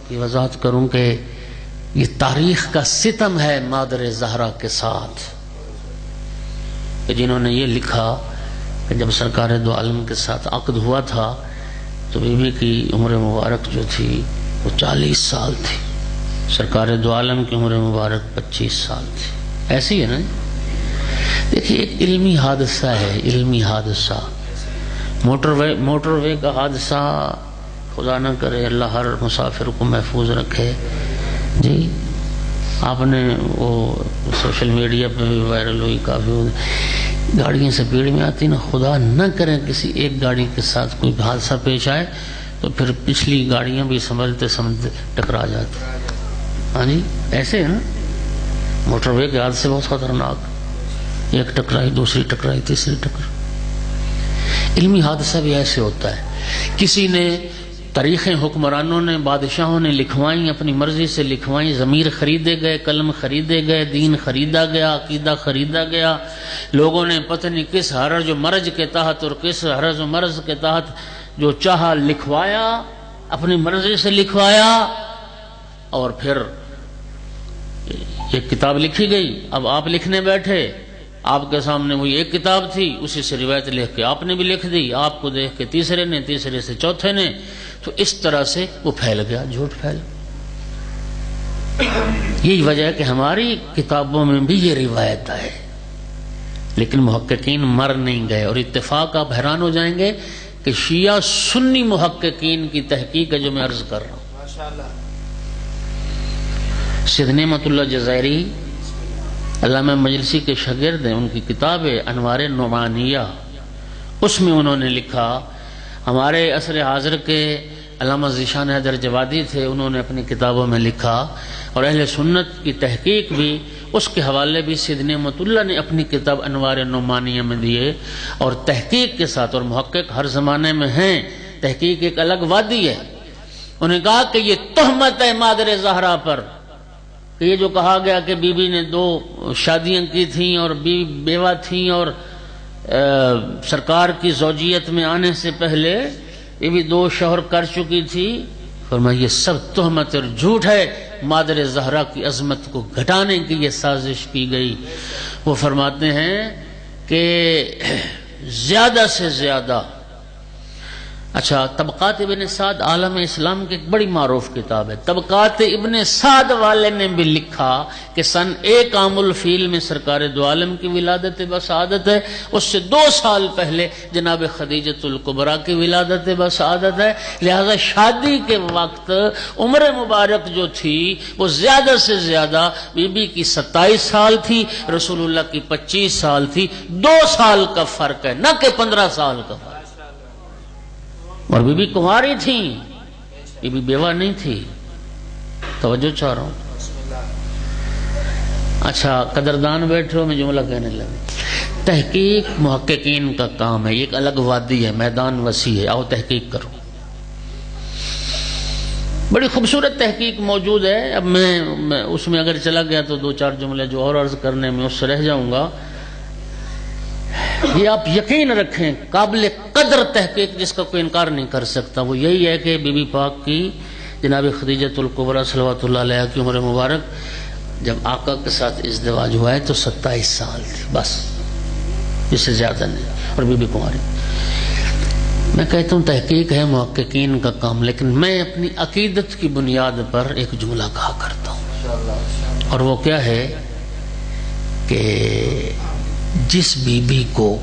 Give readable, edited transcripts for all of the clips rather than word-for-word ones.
کی وضاحت کروں کہ یہ تاریخ کا ستم ہے مادر زہرا کے ساتھ، کہ جنہوں نے یہ لکھا کہ جب سرکار دو عالم کے ساتھ عقد ہوا تھا تو بی بی کی عمر مبارک جو تھی وہ 40 سال تھی، سرکار دو عالم کی عمر مبارک 25 سال تھی. ایسی ہے نا. دیکھیے ایک علمی حادثہ ہے، علمی حادثہ، موٹر وے کا حادثہ، خدا نہ کرے، اللہ ہر مسافر کو محفوظ رکھے. جی آپ نے وہ سوشل میڈیا پہ بھی وائرل ہوئی، کافی گاڑیاں سے بھیڑ میں آتی نا، خدا نہ کرے کسی ایک گاڑی کے ساتھ کوئی حادثہ پیش آئے تو پھر پچھلی گاڑیاں بھی سنبھلتے ٹکرا جاتی. ہاں جی ایسے ہے نا. موٹر وے کے حادثے بہت خطرناک، ایک ٹکرائی، دوسری ٹکرائی، تیسری ٹکرائی. علمی حادثہ بھی ایسے ہوتا ہے. کسی نے تاریخیں حکمرانوں نے، بادشاہوں نے لکھوائیں، اپنی مرضی سے لکھوائیں، ضمیر خریدے گئے، قلم خریدے گئے، دین خریدا گیا، عقیدہ خریدا گیا. لوگوں نے پتہ نہیں کس حرج و مرج کے تحت اور کس حرج و مرض کے تحت جو چاہا لکھوایا، اپنی مرضی سے لکھوایا، اور پھر ایک کتاب لکھی گئی. اب آپ لکھنے بیٹھے، آپ کے سامنے وہی ایک کتاب تھی، اسی سے روایت لکھ کے آپ نے بھی لکھ دی، آپ کو دیکھ کے تیسرے نے، تیسرے سے چوتھے نے، تو اس طرح سے وہ پھیل گیا، جھوٹ پھیل. یہی وجہ ہے کہ ہماری کتابوں میں بھی یہ روایت ہے، لیکن محققین مر نہیں گئے. اور اتفاق آپ حیران ہو جائیں گے کہ شیعہ سنی محققین کی تحقیق ہے جو میں عرض کر رہا ہوں. سید نعمت اللہ جزائری علامہ مجلسی کے شاگرد ہیں، ان کی کتاب ہے انوار نعمانیہ، اس میں انہوں نے لکھا. ہمارے عصر حاضر کے علامہ ذیشان حیدر جوادی تھے، انہوں نے اپنی کتابوں میں لکھا، اور اہل سنت کی تحقیق بھی، اس کے حوالے بھی سید نعمت اللہ نے اپنی کتاب انوار نعمانیہ میں دیے، اور تحقیق کے ساتھ. اور محقق ہر زمانے میں ہیں، تحقیق ایک الگ وادی ہے. انہوں نے کہا کہ یہ تہمت ہے مادر زہرا پر، کہ یہ جو کہا گیا کہ بی بی نے 2 شادیاں کی تھیں اور بیوہ تھیں، اور سرکار کی زوجیت میں آنے سے پہلے یہ بھی 2 شوہر کر چکی تھی. فرمایا یہ سب تہمت اور جھوٹ ہے، مادر زہرا کی عظمت کو گھٹانے کی یہ سازش کی گئی. وہ فرماتے ہیں کہ زیادہ سے زیادہ، اچھا طبقات ابن سعد عالم اسلام کی ایک بڑی معروف کتاب ہے. طبقات ابن سعد والے نے بھی لکھا کہ سن 1 عام الفیل میں سرکار دو عالم کی ولادت بسعادت ہے، اس سے 2 سال پہلے جناب خدیجۃ الکبریٰ کی ولادت بسعادت ہے. لہذا شادی کے وقت عمر مبارک جو تھی وہ زیادہ سے زیادہ بی بی کی 27 سال تھی، رسول اللہ کی 25 سال تھی. 2 سال کا فرق ہے، نہ کہ 15 سال کا فرق. اور بی بی کنواری تھی، بی بی بیوہ نہیں تھی. توجہ چاہ رہا ہوں. اچھا قدردان بیٹھے ہو، میں جملہ کہنے لگا. تحقیق محققین کا کام ہے، یہ ایک الگ وادی ہے، میدان وسیع ہے. آؤ تحقیق کرو. بڑی خوبصورت تحقیق موجود ہے. اب میں اس میں اگر چلا گیا تو 2-4 جملے جو اور عرض کرنے میں اس سے رہ جاؤں گا. یہ آپ یقین رکھیں قابل قدر تحقیق جس کا کوئی انکار نہیں کر سکتا، وہ یہی ہے کہ بی بی پاک کی جناب خدیجۃ الکبریٰ صلوات اللہ علیہا کی عمر مبارک جب آقا کے ساتھ ازدواج ہوا ہے تو 27 سال تھی، بس، اس سے زیادہ نہیں. اور بی بی کنواری. میں کہتا ہوں تحقیق ہے محققین کا کام، لیکن میں اپنی عقیدت کی بنیاد پر ایک جملہ کہا کرتا ہوں، اور وہ کیا ہے کہ جس بی بی کو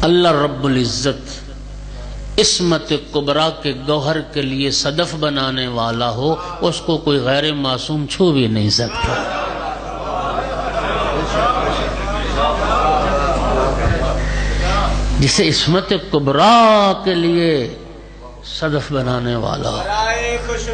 اللہ رب العزت عصمت کبریٰ کے گوہر کے لیے صدف بنانے والا ہو، اس کو کوئی غیر معصوم چھو بھی نہیں سکتا. جسے عصمت کبریٰ کے لیے صدف بنانے والا ہو.